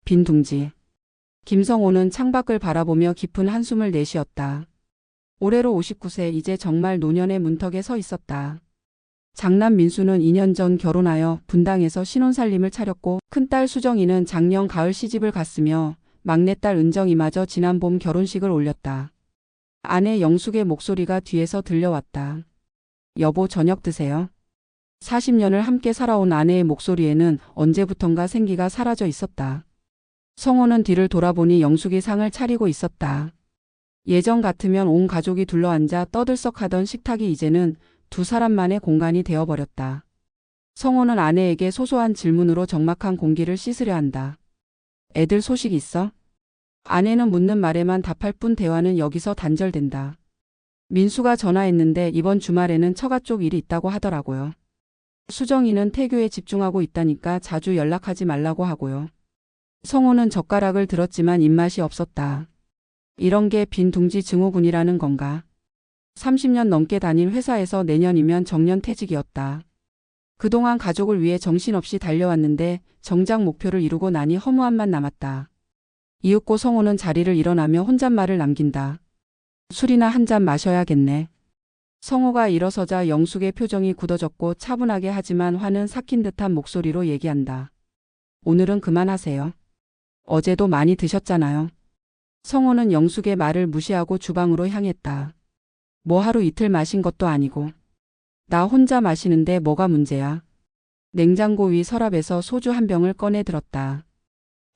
빈 둥지. 김성호는 창밖을 바라보며 깊은 한숨을 내쉬었다. 올해로 59세, 이제 정말 노년의 문턱에 서 있었다. 장남 민수는 2년 전 결혼하여 분당에서 신혼살림을 차렸고, 큰딸 수정이는 작년 가을 시집을 갔으며 막내딸 은정이마저 지난 봄 결혼식을 올렸다. 아내 영숙의 목소리가 뒤에서 들려왔다. 여보, 저녁 드세요. 40년을 함께 살아온 아내의 목소리에는 언제부턴가 생기가 사라져 있었다. 성호는 뒤를 돌아보니 영숙이 상을 차리고 있었다. 예전 같으면 온 가족이 둘러앉아 떠들썩하던 식탁이 이제는 두 사람만의 공간이 되어버렸다. 성호는 아내에게 소소한 질문으로 적막한 공기를 씻으려 한다. 애들 소식 있어? 아내는 묻는 말에만 답할 뿐 대화는 여기서 단절된다. 민수가 전화했는데 이번 주말에는 처가 쪽 일이 있다고 하더라고요. 수정이는 태교에 집중하고 있다니까 자주 연락하지 말라고 하고요. 성호는 젓가락을 들었지만 입맛이 없었다. 이런 게 빈 둥지 증후군이라는 건가? 30년 넘게 다닌 회사에서 내년이면 정년퇴직이었다. 그동안 가족을 위해 정신없이 달려왔는데 정작 목표를 이루고 나니 허무함만 남았다. 이윽고 성호는 자리를 일어나며 혼잣말을 남긴다. 술이나 한 잔 마셔야겠네. 성호가 일어서자 영숙의 표정이 굳어졌고 차분하게 하지만 화는 삭힌 듯한 목소리로 얘기한다. 오늘은 그만하세요. 어제도 많이 드셨잖아요. 성호는 영숙의 말을 무시하고 주방으로 향했다. 뭐 하루 이틀 마신 것도 아니고. 나 혼자 마시는데 뭐가 문제야. 냉장고 위 서랍에서 소주 한 병을 꺼내 들었다.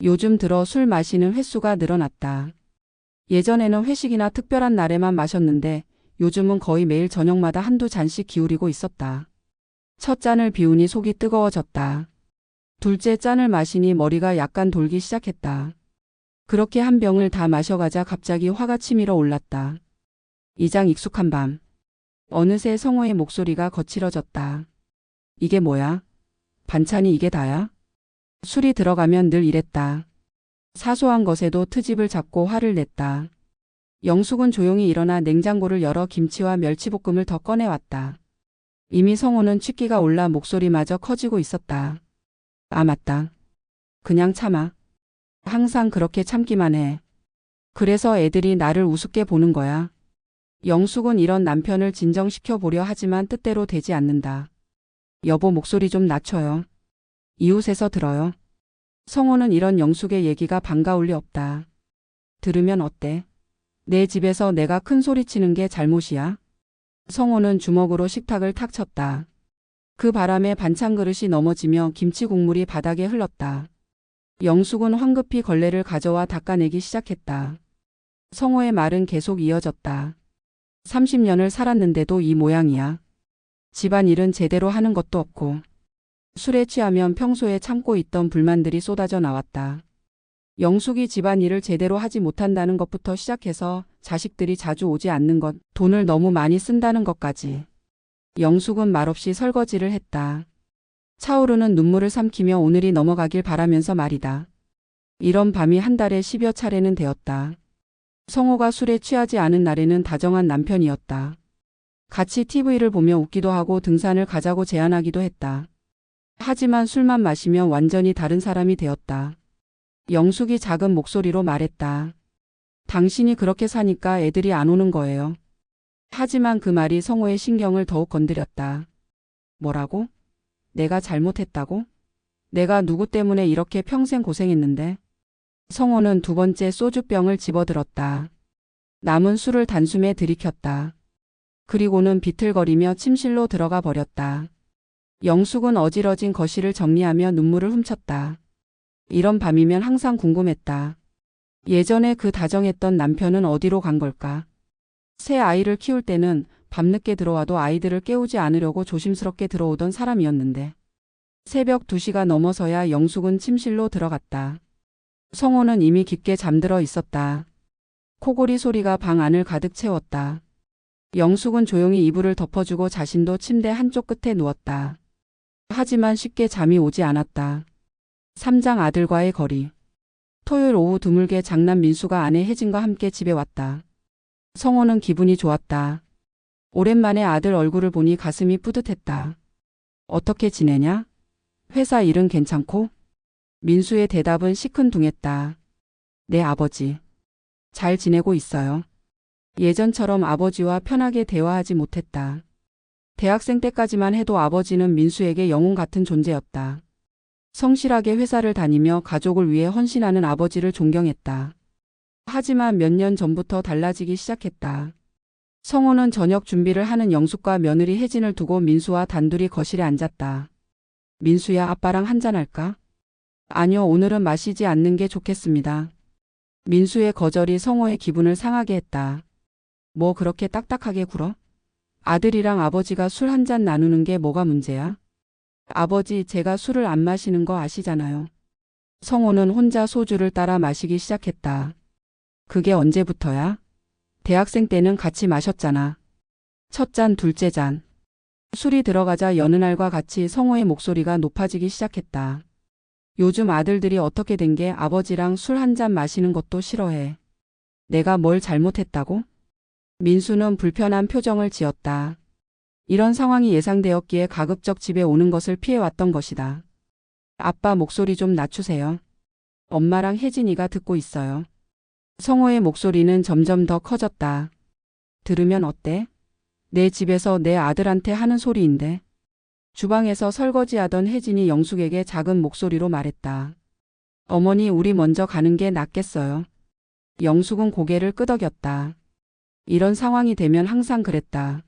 요즘 들어 술 마시는 횟수가 늘어났다. 예전에는 회식이나 특별한 날에만 마셨는데 요즘은 거의 매일 저녁마다 한두 잔씩 기울이고 있었다. 첫 잔을 비우니 속이 뜨거워졌다. 둘째 잔을 마시니 머리가 약간 돌기 시작했다. 그렇게 한 병을 다 마셔가자 갑자기 화가 치밀어 올랐다. 이장 익숙한 밤. 어느새 성호의 목소리가 거칠어졌다. 이게 뭐야? 반찬이 이게 다야? 술이 들어가면 늘 이랬다. 사소한 것에도 트집을 잡고 화를 냈다. 영숙은 조용히 일어나 냉장고를 열어 김치와 멸치볶음을 더 꺼내왔다. 이미 성호는 취기가 올라 목소리마저 커지고 있었다. 아, 맞다. 그냥 참아. 항상 그렇게 참기만 해. 그래서 애들이 나를 우습게 보는 거야. 영숙은 이런 남편을 진정시켜 보려 하지만 뜻대로 되지 않는다. 여보, 목소리 좀 낮춰요. 이웃에서 들어요. 성호는 이런 영숙의 얘기가 반가울 리 없다. 들으면 어때? 내 집에서 내가 큰 소리 치는 게 잘못이야? 성호는 주먹으로 식탁을 탁 쳤다. 그 바람에 반찬 그릇이 넘어지며 김치 국물이 바닥에 흘렀다. 영숙은 황급히 걸레를 가져와 닦아내기 시작했다. 성호의 말은 계속 이어졌다. 30년을 살았는데도 이 모양이야. 집안일은 제대로 하는 것도 없고. 술에 취하면 평소에 참고 있던 불만들이 쏟아져 나왔다. 영숙이 집안일을 제대로 하지 못한다는 것부터 시작해서 자식들이 자주 오지 않는 것, 돈을 너무 많이 쓴다는 것까지. 영숙은 말없이 설거지를 했다. 차오르는 눈물을 삼키며 오늘이 넘어가길 바라면서 말이다. 이런 밤이 한 달에 10여 차례는 되었다. 성호가 술에 취하지 않은 날에는 다정한 남편이었다. 같이 TV를 보며 웃기도 하고 등산을 가자고 제안하기도 했다. 하지만 술만 마시면 완전히 다른 사람이 되었다. 영숙이 작은 목소리로 말했다. 당신이 그렇게 사니까 애들이 안 오는 거예요. 하지만 그 말이 성호의 신경을 더욱 건드렸다. 뭐라고? 내가 잘못했다고? 내가 누구 때문에 이렇게 평생 고생했는데? 성호는 두 번째 소주병을 집어들었다. 남은 술을 단숨에 들이켰다. 그리고는 비틀거리며 침실로 들어가 버렸다. 영숙은 어지러진 거실을 정리하며 눈물을 훔쳤다. 이런 밤이면 항상 궁금했다. 예전에 그 다정했던 남편은 어디로 간 걸까? 새 아이를 키울 때는 밤늦게 들어와도 아이들을 깨우지 않으려고 조심스럽게 들어오던 사람이었는데. 새벽 2시가 넘어서야 영숙은 침실로 들어갔다. 성호는 이미 깊게 잠들어 있었다. 코골이 소리가 방 안을 가득 채웠다. 영숙은 조용히 이불을 덮어주고 자신도 침대 한쪽 끝에 누웠다. 하지만 쉽게 잠이 오지 않았다. 3장 아들과의 거리. 토요일 오후 드물게 장남 민수가 아내 혜진과 함께 집에 왔다. 성호는 기분이 좋았다. 오랜만에 아들 얼굴을 보니 가슴이 뿌듯했다. 어떻게 지내냐? 회사 일은 괜찮고? 민수의 대답은 시큰둥했다. 네, 아버지. 잘 지내고 있어요. 예전처럼 아버지와 편하게 대화하지 못했다. 대학생 때까지만 해도 아버지는 민수에게 영웅 같은 존재였다. 성실하게 회사를 다니며 가족을 위해 헌신하는 아버지를 존경했다. 하지만 몇 년 전부터 달라지기 시작했다. 성호는 저녁 준비를 하는 영숙과 며느리 혜진을 두고 민수와 단둘이 거실에 앉았다. 민수야, 아빠랑 한잔할까? 아니요, 오늘은 마시지 않는 게 좋겠습니다. 민수의 거절이 성호의 기분을 상하게 했다. 뭐 그렇게 딱딱하게 굴어? 아들이랑 아버지가 술 한 잔 나누는 게 뭐가 문제야? 아버지, 제가 술을 안 마시는 거 아시잖아요. 성호는 혼자 소주를 따라 마시기 시작했다. 그게 언제부터야? 대학생 때는 같이 마셨잖아. 첫 잔, 둘째 잔. 술이 들어가자 여느 날과 같이 성호의 목소리가 높아지기 시작했다. 요즘 아들들이 어떻게 된 게 아버지랑 술 한 잔 마시는 것도 싫어해. 내가 뭘 잘못했다고? 민수는 불편한 표정을 지었다. 이런 상황이 예상되었기에 가급적 집에 오는 것을 피해왔던 것이다. 아빠, 목소리 좀 낮추세요. 엄마랑 혜진이가 듣고 있어요. 성호의 목소리는 점점 더 커졌다. 들으면 어때? 내 집에서 내 아들한테 하는 소리인데. 주방에서 설거지하던 혜진이 영숙에게 작은 목소리로 말했다. 어머니, 우리 먼저 가는 게 낫겠어요. 영숙은 고개를 끄덕였다. 이런 상황이 되면 항상 그랬다.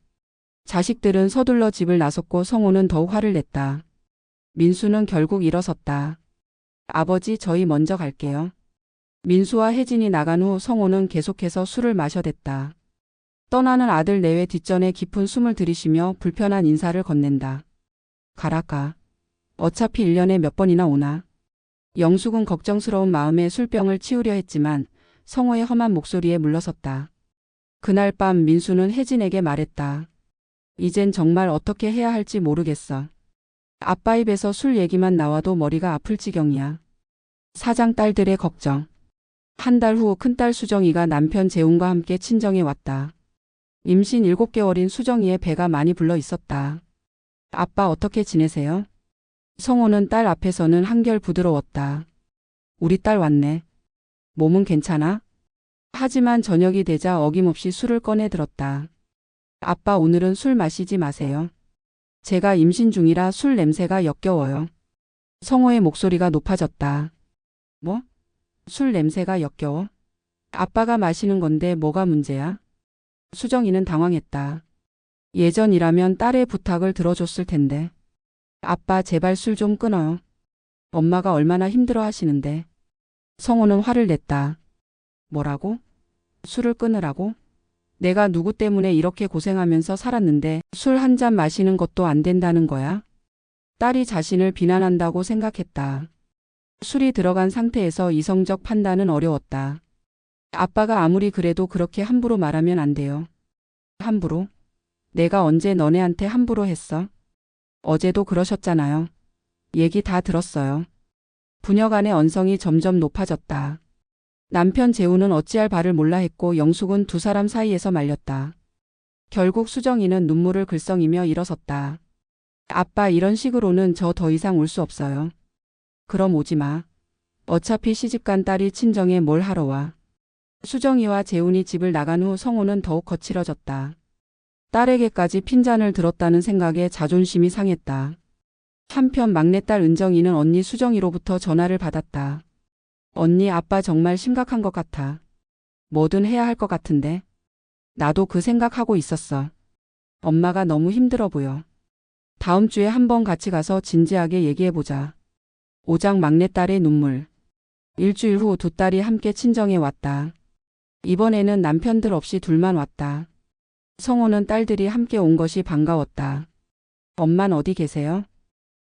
자식들은 서둘러 집을 나섰고 성호는 더욱 화를 냈다. 민수는 결국 일어섰다. 아버지, 저희 먼저 갈게요. 민수와 혜진이 나간 후 성호는 계속해서 술을 마셔댔다. 떠나는 아들 내외 뒷전에 깊은 숨을 들이쉬며 불편한 인사를 건넨다. 가라까. 어차피 1년에 몇 번이나 오나. 영숙은 걱정스러운 마음에 술병을 치우려 했지만 성호의 험한 목소리에 물러섰다. 그날 밤 민수는 혜진에게 말했다. 이젠 정말 어떻게 해야 할지 모르겠어. 아빠 입에서 술 얘기만 나와도 머리가 아플 지경이야. 사장 딸들의 걱정. 한 달 후 큰딸 수정이가 남편 재훈과 함께 친정에 왔다. 임신 7개월인 수정이의 배가 많이 불러 있었다. 아빠, 어떻게 지내세요? 성호는 딸 앞에서는 한결 부드러웠다. 우리 딸 왔네. 몸은 괜찮아? 하지만 저녁이 되자 어김없이 술을 꺼내 들었다. 아빠, 오늘은 술 마시지 마세요. 제가 임신 중이라 술 냄새가 역겨워요. 성호의 목소리가 높아졌다. 뭐? 술 냄새가 역겨워? 아빠가 마시는 건데 뭐가 문제야? 수정이는 당황했다. 예전이라면 딸의 부탁을 들어줬을 텐데. 아빠, 제발 술 좀 끊어요. 엄마가 얼마나 힘들어 하시는데. 성호는 화를 냈다. 뭐라고? 술을 끊으라고? 내가 누구 때문에 이렇게 고생하면서 살았는데 술 한 잔 마시는 것도 안 된다는 거야? 딸이 자신을 비난한다고 생각했다. 술이 들어간 상태에서 이성적 판단은 어려웠다. 아빠가 아무리 그래도 그렇게 함부로 말하면 안 돼요. 함부로? 내가 언제 너네한테 함부로 했어? 어제도 그러셨잖아요. 얘기 다 들었어요. 부녀 간의 언성이 점점 높아졌다. 남편 재훈은 어찌할 바를 몰라 했고 영숙은 두 사람 사이에서 말렸다. 결국 수정이는 눈물을 글썽이며 일어섰다. 아빠, 이런 식으로는 저 더 이상 올 수 없어요. 그럼 오지 마. 어차피 시집간 딸이 친정에 뭘 하러 와. 수정이와 재훈이 집을 나간 후 성호는 더욱 거칠어졌다. 딸에게까지 핀잔을 들었다는 생각에 자존심이 상했다. 한편 막내딸 은정이는 언니 수정이로부터 전화를 받았다. 언니, 아빠 정말 심각한 것 같아. 뭐든 해야 할 것 같은데. 나도 그 생각하고 있었어. 엄마가 너무 힘들어 보여. 다음 주에 한번 같이 가서 진지하게 얘기해보자. 오장 막내딸의 눈물. 일주일 후 두 딸이 함께 친정에 왔다. 이번에는 남편들 없이 둘만 왔다. 성호는 딸들이 함께 온 것이 반가웠다. 엄만 어디 계세요?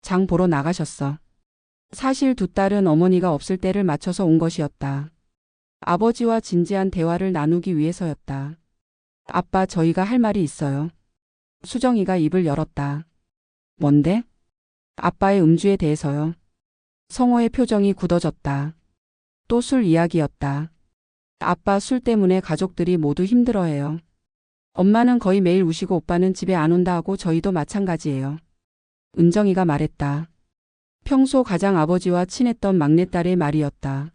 장 보러 나가셨어. 사실 두 딸은 어머니가 없을 때를 맞춰서 온 것이었다. 아버지와 진지한 대화를 나누기 위해서였다. 아빠, 저희가 할 말이 있어요. 수정이가 입을 열었다. 뭔데? 아빠의 음주에 대해서요. 성호의 표정이 굳어졌다. 또 술 이야기였다. 아빠, 술 때문에 가족들이 모두 힘들어해요. 엄마는 거의 매일 우시고 오빠는 집에 안 온다 하고 저희도 마찬가지예요. 은정이가 말했다. 평소 가장 아버지와 친했던 막내딸의 말이었다.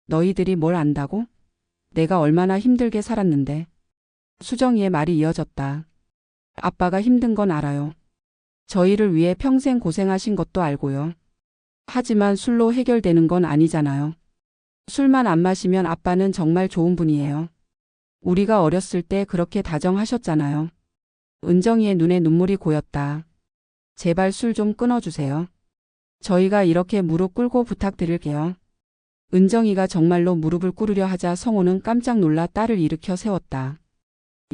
너희들이 뭘 안다고? 내가 얼마나 힘들게 살았는데. 수정이의 말이 이어졌다. 아빠가 힘든 건 알아요. 저희를 위해 평생 고생하신 것도 알고요. 하지만 술로 해결되는 건 아니잖아요. 술만 안 마시면 아빠는 정말 좋은 분이에요. 우리가 어렸을 때 그렇게 다정하셨잖아요. 은정이의 눈에 눈물이 고였다. 제발 술 좀 끊어주세요. 저희가 이렇게 무릎 꿇고 부탁드릴게요. 은정이가 정말로 무릎을 꿇으려 하자 성호는 깜짝 놀라 딸을 일으켜 세웠다.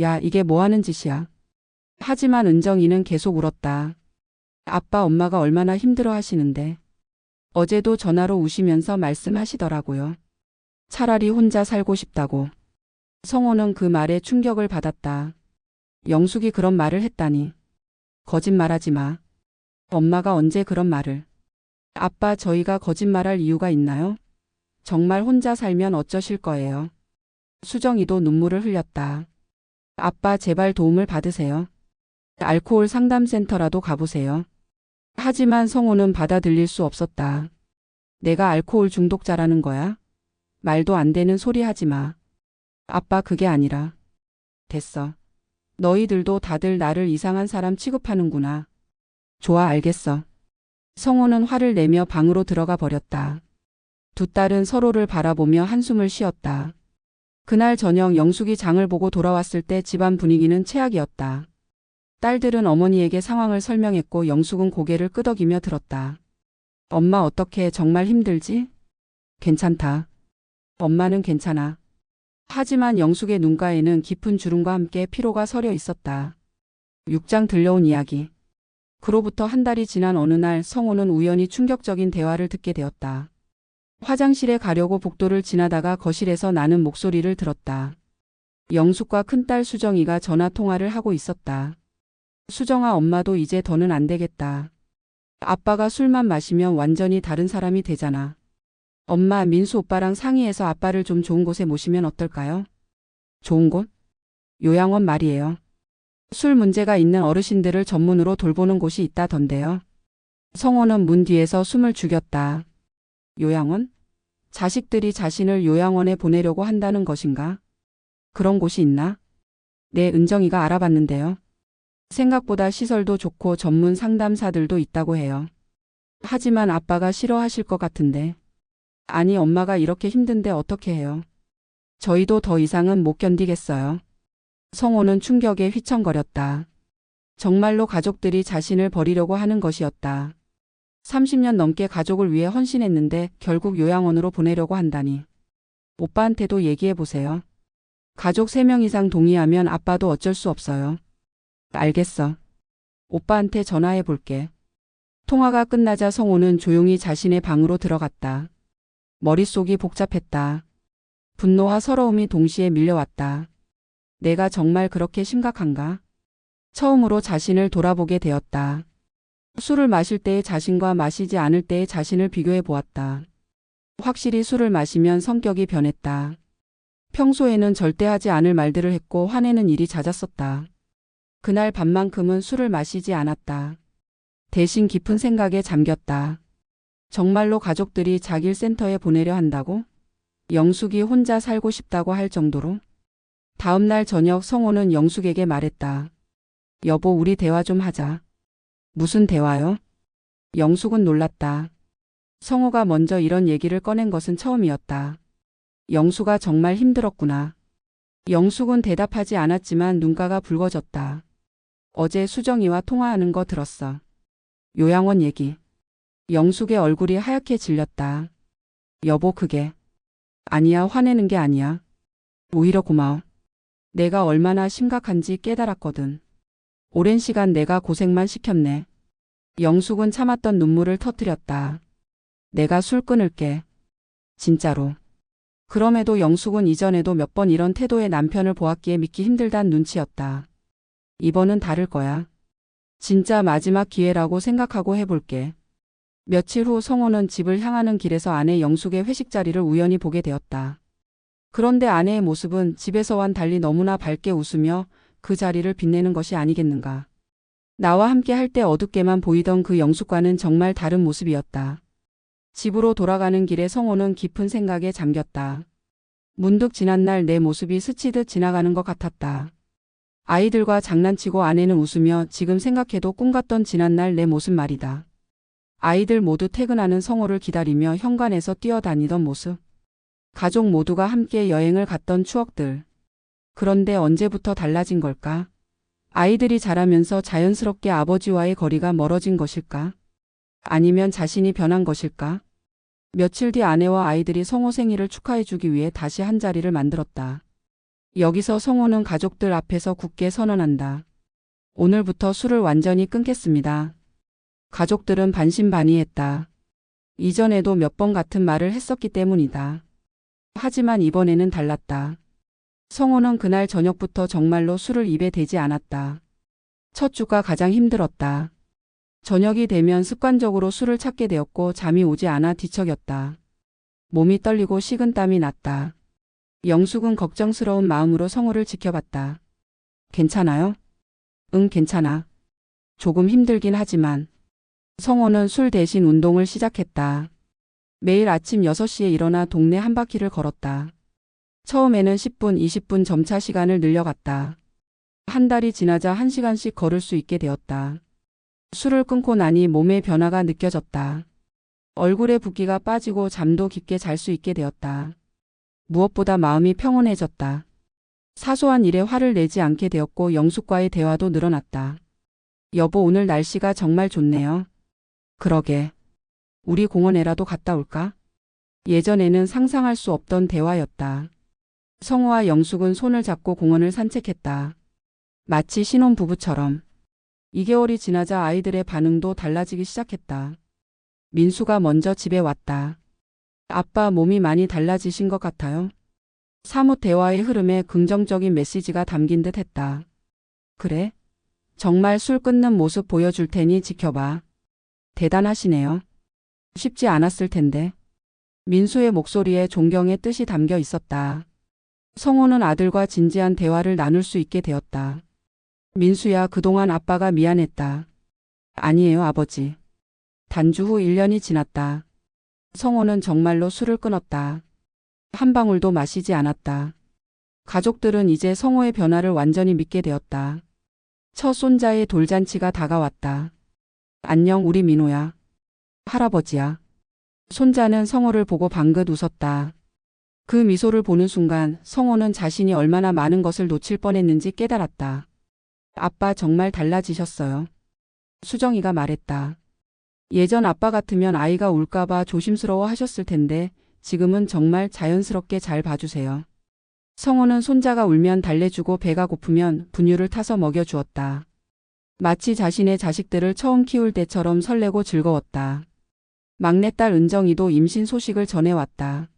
야, 이게 뭐 하는 짓이야. 하지만 은정이는 계속 울었다. 아빠 엄마가 얼마나 힘들어 하시는데. 어제도 전화로 우시면서 말씀하시더라고요. 차라리 혼자 살고 싶다고. 성호는 그 말에 충격을 받았다. 영숙이 그런 말을 했다니. 거짓말하지 마. 엄마가 언제 그런 말을. 아빠, 저희가 거짓말할 이유가 있나요? 정말 혼자 살면 어쩌실 거예요? 수정이도 눈물을 흘렸다. 아빠, 제발 도움을 받으세요. 알코올 상담센터라도 가보세요. 하지만 성호는 받아들일 수 없었다. 내가 알코올 중독자라는 거야? 말도 안 되는 소리 하지 마. 아빠, 그게 아니라. 됐어. 너희들도 다들 나를 이상한 사람 취급하는구나. 좋아, 알겠어. 성호는 화를 내며 방으로 들어가 버렸다. 두 딸은 서로를 바라보며 한숨을 쉬었다. 그날 저녁 영숙이 장을 보고 돌아왔을 때 집안 분위기는 최악이었다. 딸들은 어머니에게 상황을 설명했고 영숙은 고개를 끄덕이며 들었다. 엄마, 어떻게, 정말 힘들지? 괜찮다. 엄마는 괜찮아. 하지만 영숙의 눈가에는 깊은 주름과 함께 피로가 서려 있었다. 6장 들려온 이야기. 그로부터 한 달이 지난 어느 날 성호는 우연히 충격적인 대화를 듣게 되었다. 화장실에 가려고 복도를 지나다가 거실에서 나는 목소리를 들었다. 영숙과 큰딸 수정이가 전화 통화를 하고 있었다. 수정아, 엄마도 이제 더는 안 되겠다. 아빠가 술만 마시면 완전히 다른 사람이 되잖아. 엄마, 민수 오빠랑 상의해서 아빠를 좀 좋은 곳에 모시면 어떨까요? 좋은 곳? 요양원 말이에요. 술 문제가 있는 어르신들을 전문으로 돌보는 곳이 있다던데요. 성호는 문 뒤에서 숨을 죽였다. 요양원? 자식들이 자신을 요양원에 보내려고 한다는 것인가? 그런 곳이 있나? 네, 은정이가 알아봤는데요. 생각보다 시설도 좋고 전문 상담사들도 있다고 해요. 하지만 아빠가 싫어하실 것 같은데. 아니, 엄마가 이렇게 힘든데 어떻게 해요? 저희도 더 이상은 못 견디겠어요. 성호는 충격에 휘청거렸다. 정말로 가족들이 자신을 버리려고 하는 것이었다. 30년 넘게 가족을 위해 헌신했는데 결국 요양원으로 보내려고 한다니. 오빠한테도 얘기해보세요. 가족 3명 이상 동의하면 아빠도 어쩔 수 없어요. 알겠어. 오빠한테 전화해볼게. 통화가 끝나자 성호는 조용히 자신의 방으로 들어갔다. 머릿속이 복잡했다. 분노와 서러움이 동시에 밀려왔다. 내가 정말 그렇게 심각한가? 처음으로 자신을 돌아보게 되었다. 술을 마실 때의 자신과 마시지 않을 때의 자신을 비교해 보았다. 확실히 술을 마시면 성격이 변했다. 평소에는 절대 하지 않을 말들을 했고 화내는 일이 잦았었다. 그날 밤만큼은 술을 마시지 않았다. 대신 깊은 생각에 잠겼다. 정말로 가족들이 자기를 센터에 보내려 한다고? 영숙이 혼자 살고 싶다고 할 정도로? 다음 날 저녁 성호는 영숙에게 말했다. 여보, 우리 대화 좀 하자. 무슨 대화요? 영숙은 놀랐다. 성호가 먼저 이런 얘기를 꺼낸 것은 처음이었다. 영수가 정말 힘들었구나. 영숙은 대답하지 않았지만 눈가가 붉어졌다. 어제 수정이와 통화하는 거 들었어. 요양원 얘기. 영숙의 얼굴이 하얗게 질렸다. 여보, 그게. 아니야, 화내는 게 아니야. 오히려 고마워. 내가 얼마나 심각한지 깨달았거든. 오랜 시간 내가 고생만 시켰네. 영숙은 참았던 눈물을 터뜨렸다. 내가 술 끊을게. 진짜로. 그럼에도 영숙은 이전에도 몇 번 이런 태도의 남편을 보았기에 믿기 힘들단 눈치였다. 이번은 다를 거야. 진짜 마지막 기회라고 생각하고 해볼게. 며칠 후 성호는 집을 향하는 길에서 아내 영숙의 회식 자리를 우연히 보게 되었다. 그런데 아내의 모습은 집에서와는 달리 너무나 밝게 웃으며 그 자리를 빛내는 것이 아니겠는가. 나와 함께 할 때 어둡게만 보이던 그 영숙과는 정말 다른 모습이었다. 집으로 돌아가는 길에 성호는 깊은 생각에 잠겼다. 문득 지난날 내 모습이 스치듯 지나가는 것 같았다. 아이들과 장난치고 아내는 웃으며 지금 생각해도 꿈같던 지난날 내 모습 말이다. 아이들 모두 퇴근하는 성호를 기다리며 현관에서 뛰어다니던 모습. 가족 모두가 함께 여행을 갔던 추억들. 그런데 언제부터 달라진 걸까? 아이들이 자라면서 자연스럽게 아버지와의 거리가 멀어진 것일까? 아니면 자신이 변한 것일까? 며칠 뒤 아내와 아이들이 성호 생일을 축하해주기 위해 다시 한자리를 만들었다. 여기서 성호는 가족들 앞에서 굳게 선언한다. 오늘부터 술을 완전히 끊겠습니다. 가족들은 반신반의했다. 이전에도 몇 번 같은 말을 했었기 때문이다. 하지만 이번에는 달랐다. 성호는 그날 저녁부터 정말로 술을 입에 대지 않았다. 첫 주가 가장 힘들었다. 저녁이 되면 습관적으로 술을 찾게 되었고 잠이 오지 않아 뒤척였다. 몸이 떨리고 식은땀이 났다. 영숙은 걱정스러운 마음으로 성호를 지켜봤다. 괜찮아요? 응, 괜찮아. 조금 힘들긴 하지만. 성호는 술 대신 운동을 시작했다. 매일 아침 6시에 일어나 동네 한 바퀴를 걸었다. 처음에는 10분, 20분 점차 시간을 늘려갔다. 한 달이 지나자 1시간씩 걸을 수 있게 되었다. 술을 끊고 나니 몸의 변화가 느껴졌다. 얼굴에 붓기가 빠지고 잠도 깊게 잘 수 있게 되었다. 무엇보다 마음이 평온해졌다. 사소한 일에 화를 내지 않게 되었고 영숙과의 대화도 늘어났다. 여보, 오늘 날씨가 정말 좋네요. 그러게. 우리 공원에라도 갔다 올까? 예전에는 상상할 수 없던 대화였다. 성호와 영숙은 손을 잡고 공원을 산책했다. 마치 신혼부부처럼. 2개월이 지나자 아이들의 반응도 달라지기 시작했다. 민수가 먼저 집에 왔다. 아빠, 몸이 많이 달라지신 것 같아요. 사뭇 대화의 흐름에 긍정적인 메시지가 담긴 듯 했다. 그래? 정말 술 끊는 모습 보여줄 테니 지켜봐. 대단하시네요. 쉽지 않았을 텐데. 민수의 목소리에 존경의 뜻이 담겨 있었다. 성호는 아들과 진지한 대화를 나눌 수 있게 되었다. 민수야, 그동안 아빠가 미안했다. 아니에요, 아버지. 단주 후 1년이 지났다. 성호는 정말로 술을 끊었다. 한 방울도 마시지 않았다. 가족들은 이제 성호의 변화를 완전히 믿게 되었다. 첫 손자의 돌잔치가 다가왔다. 안녕, 우리 민호야. 할아버지야. 손자는 성호를 보고 방긋 웃었다. 그 미소를 보는 순간 성호는 자신이 얼마나 많은 것을 놓칠 뻔했는지 깨달았다. 아빠, 정말 달라지셨어요. 수정이가 말했다. 예전 아빠 같으면 아이가 울까봐 조심스러워 하셨을 텐데 지금은 정말 자연스럽게 잘 봐주세요. 성호는 손자가 울면 달래주고 배가 고프면 분유를 타서 먹여주었다. 마치 자신의 자식들을 처음 키울 때처럼 설레고 즐거웠다. 막내딸 은정이도 임신 소식을 전해왔다.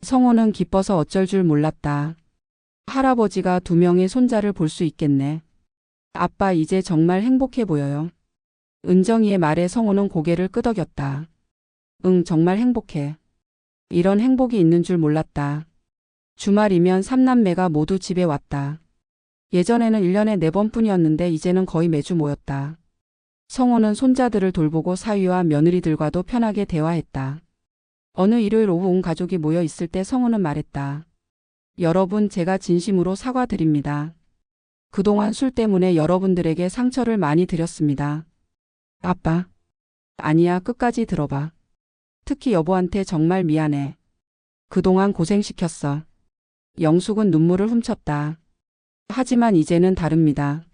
성호는 기뻐서 어쩔 줄 몰랐다. 할아버지가 2명의 손자를 볼 수 있겠네. 아빠, 이제 정말 행복해 보여요. 은정이의 말에 성호는 고개를 끄덕였다. 응, 정말 행복해. 이런 행복이 있는 줄 몰랐다. 주말이면 3남매가 모두 집에 왔다. 예전에는 1년에 4번뿐이었는데 이제는 거의 매주 모였다. 성호는 손자들을 돌보고 사위와 며느리들과도 편하게 대화했다. 어느 일요일 오후 온 가족이 모여 있을 때 성호는 말했다. 여러분, 제가 진심으로 사과드립니다. 그동안 술 때문에 여러분들에게 상처를 많이 드렸습니다. 아빠. 아니야, 끝까지 들어봐. 특히 여보한테 정말 미안해. 그동안 고생시켰어. 영숙은 눈물을 훔쳤다. 하지만 이제는 다릅니다.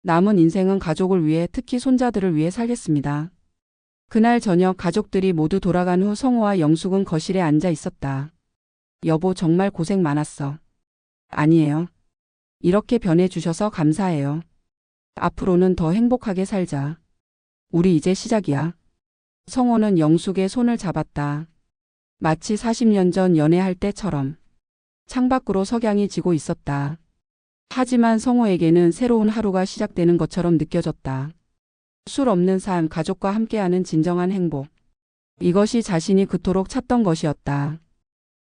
남은 인생은 가족을 위해, 특히 손자들을 위해 살겠습니다. 그날 저녁 가족들이 모두 돌아간 후 성호와 영숙은 거실에 앉아 있었다. 여보, 정말 고생 많았어. 아니에요. 이렇게 변해주셔서 감사해요. 앞으로는 더 행복하게 살자. 우리 이제 시작이야. 성호는 영숙의 손을 잡았다. 마치 40년 전 연애할 때처럼. 창밖으로 석양이 지고 있었다. 하지만 성호에게는 새로운 하루가 시작되는 것처럼 느껴졌다. 술 없는 삶, 가족과 함께하는 진정한 행복. 이것이 자신이 그토록 찾던 것이었다.